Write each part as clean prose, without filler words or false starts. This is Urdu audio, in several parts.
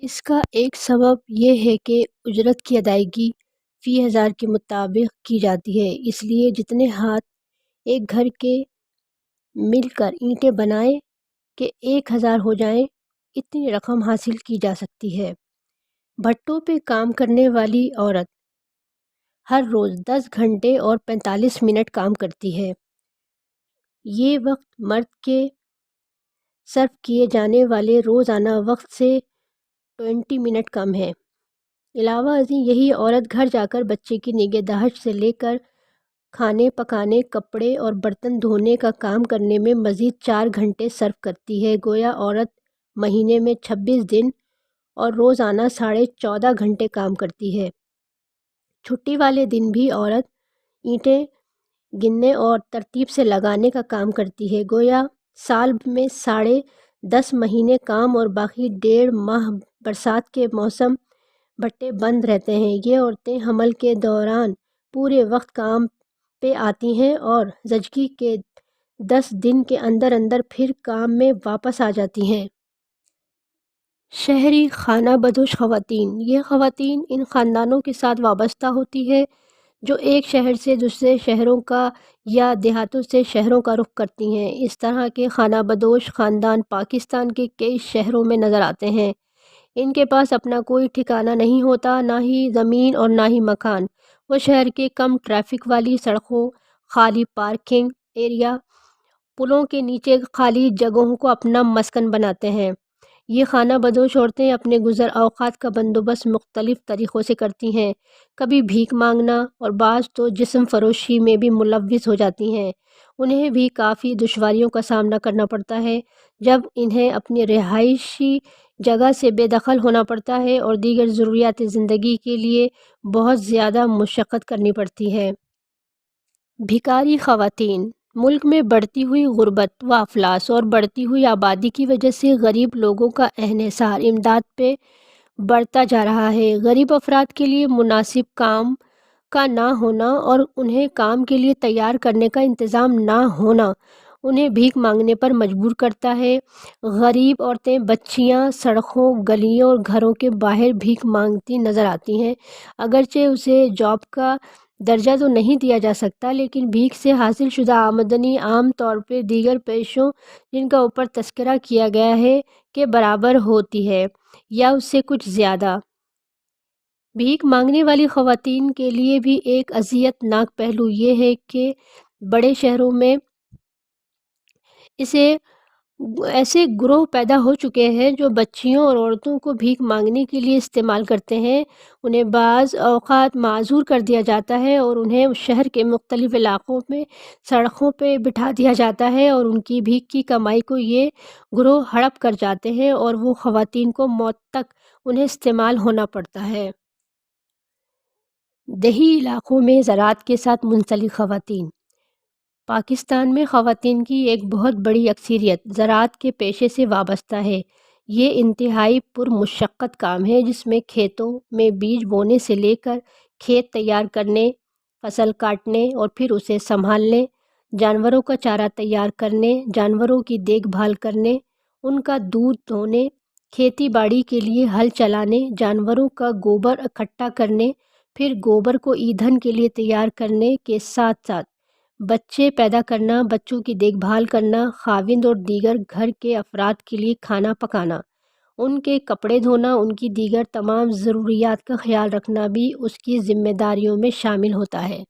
اس کا ایک سبب یہ ہے کہ اجرت کی ادائیگی فی ہزار کے مطابق کی جاتی ہے، اس لیے جتنے ہاتھ ایک گھر کے مل کر اینٹیں بنائیں کہ 1000 ہو جائیں، اتنی رقم حاصل کی جا سکتی ہے۔ بھٹوں پہ کام کرنے والی عورت ہر روز 10 گھنٹے اور 45 منٹ کام کرتی ہے۔ یہ وقت مرد کے صرف کیے جانے والے روزانہ وقت سے 20 منٹ کم ہے۔ علاوہ ازیں یہی عورت گھر جا کر بچے کی نگہداشت سے لے کر کھانے پکانے، کپڑے اور برتن دھونے کا کام کرنے میں مزید 4 گھنٹے صرف کرتی ہے۔ گویا عورت مہینے میں 26 دن اور روزانہ 14.5 گھنٹے کام کرتی ہے۔ چھٹی والے دن بھی عورت اینٹیں گننے اور ترتیب سے لگانے کا کام کرتی ہے۔ گویا سال میں 10.5 مہینے کام اور باقی 1.5 ماہ برسات کے موسم بھٹے بند رہتے ہیں۔ یہ عورتیں حمل کے دوران پورے وقت کام پہ آتی ہیں اور زچگی کے 10 دن کے اندر اندر پھر کام میں واپس آ جاتی ہیں۔ شہری خانہ بدوش خواتین: یہ خواتین ان خاندانوں کے ساتھ وابستہ ہوتی ہے جو ایک شہر سے دوسرے شہروں کا یا دیہاتوں سے شہروں کا رخ کرتی ہیں۔ اس طرح کے خانہ بدوش خاندان پاکستان کے کئی شہروں میں نظر آتے ہیں۔ ان کے پاس اپنا کوئی ٹھکانہ نہیں ہوتا، نہ ہی زمین اور نہ ہی مکان۔ وہ شہر کے کم ٹریفک والی سڑکوں، خالی پارکنگ ایریا، پلوں کے نیچے خالی جگہوں کو اپنا مسکن بناتے ہیں۔ یہ خانہ بدوش عورتیں اپنے گزر اوقات کا بندوبست مختلف طریقوں سے کرتی ہیں۔ کبھی بھیک مانگنا اور بعض تو جسم فروشی میں بھی ملوث ہو جاتی ہیں۔ انہیں بھی کافی دشواریوں کا سامنا کرنا پڑتا ہے جب انہیں اپنی رہائشی جگہ سے بے دخل ہونا پڑتا ہے اور دیگر ضروریات زندگی کے لیے بہت زیادہ مشقت کرنی پڑتی ہے۔ بھکاری خواتین: ملک میں بڑھتی ہوئی غربت و افلاس اور بڑھتی ہوئی آبادی کی وجہ سے غریب لوگوں کا انحصار امداد پہ بڑھتا جا رہا ہے۔ غریب افراد کے لیے مناسب کام کا نہ ہونا اور انہیں کام کے لیے تیار کرنے کا انتظام نہ ہونا انہیں بھیک مانگنے پر مجبور کرتا ہے۔ غریب عورتیں، بچیاں سڑکوں، گلیوں اور گھروں کے باہر بھیک مانگتی نظر آتی ہیں۔ اگرچہ اسے جاب کا درجہ تو نہیں دیا جا سکتا، لیکن بھیک سے حاصل شدہ آمدنی عام طور پر دیگر پیشوں جن کا اوپر تذکرہ کیا گیا ہے کے برابر ہوتی ہے یا اس سے کچھ زیادہ۔ بھیک مانگنے والی خواتین کے لیے بھی ایک اذیت ناک پہلو یہ ہے کہ بڑے شہروں میں ایسے گروہ پیدا ہو چکے ہیں جو بچیوں اور عورتوں کو بھیک مانگنے کے لیے استعمال کرتے ہیں۔ انہیں بعض اوقات معذور کر دیا جاتا ہے اور انہیں شہر کے مختلف علاقوں میں سڑکوں پہ بٹھا دیا جاتا ہے اور ان کی بھیک کی کمائی کو یہ گروہ ہڑپ کر جاتے ہیں اور وہ خواتین کو موت تک انہیں استعمال ہونا پڑتا ہے۔ دیہی علاقوں میں زراعت کے ساتھ منسلک خواتین: پاکستان میں خواتین کی ایک بہت بڑی اکثریت زراعت کے پیشے سے وابستہ ہے۔ یہ انتہائی پرمشقت کام ہے جس میں کھیتوں میں بیج بونے سے لے کر کھیت تیار کرنے، فصل کاٹنے اور پھر اسے سنبھالنے، جانوروں کا چارہ تیار کرنے، جانوروں کی دیکھ بھال کرنے، ان کا دودھ دھونے، کھیتی باڑی کے لیے ہل چلانے، جانوروں کا گوبر اکٹھا کرنے، پھر گوبر کو ایندھن کے لیے تیار کرنے کے ساتھ ساتھ بچے پیدا کرنا، بچوں کی دیکھ بھال کرنا، خاوند اور دیگر گھر کے افراد کے لیے کھانا پکانا، ان کے کپڑے دھونا، ان کی دیگر تمام ضروریات کا خیال رکھنا بھی اس کی ذمہ داریوں میں شامل ہوتا ہے۔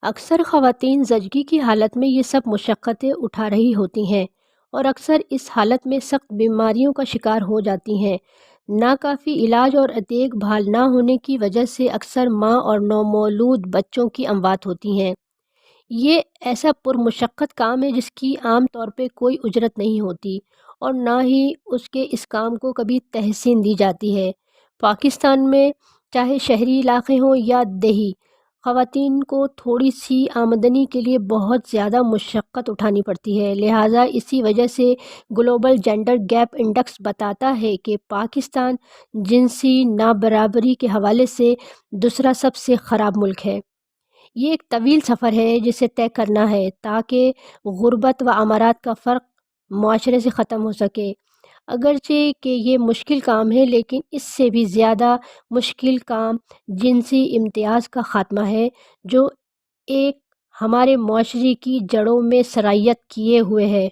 اکثر خواتین زچگی کی حالت میں یہ سب مشقتیں اٹھا رہی ہوتی ہیں اور اکثر اس حالت میں سخت بیماریوں کا شکار ہو جاتی ہیں۔ ناکافی علاج اور دیکھ بھال نہ ہونے کی وجہ سے اکثر ماں اور نومولود بچوں کی اموات ہوتی ہیں۔ یہ ایسا پرمشقت کام ہے جس کی عام طور پہ کوئی اجرت نہیں ہوتی اور نہ ہی اس کام کو کبھی تحسین دی جاتی ہے۔ پاکستان میں چاہے شہری علاقے ہوں یا دیہی، خواتین کو تھوڑی سی آمدنی کے لیے بہت زیادہ مشقت اٹھانی پڑتی ہے۔ لہٰذا اسی وجہ سے گلوبل جینڈر گیپ انڈیکس بتاتا ہے کہ پاکستان جنسی نابرابری کے حوالے سے دوسرا سب سے خراب ملک ہے۔ یہ ایک طویل سفر ہے جسے طے کرنا ہے تاکہ غربت و امارات کا فرق معاشرے سے ختم ہو سکے۔ اگرچہ کہ یہ مشکل کام ہے، لیکن اس سے بھی زیادہ مشکل کام جنسی امتیاز کا خاتمہ ہے، جو ایک ہمارے معاشرے کی جڑوں میں سرایت کیے ہوئے ہے۔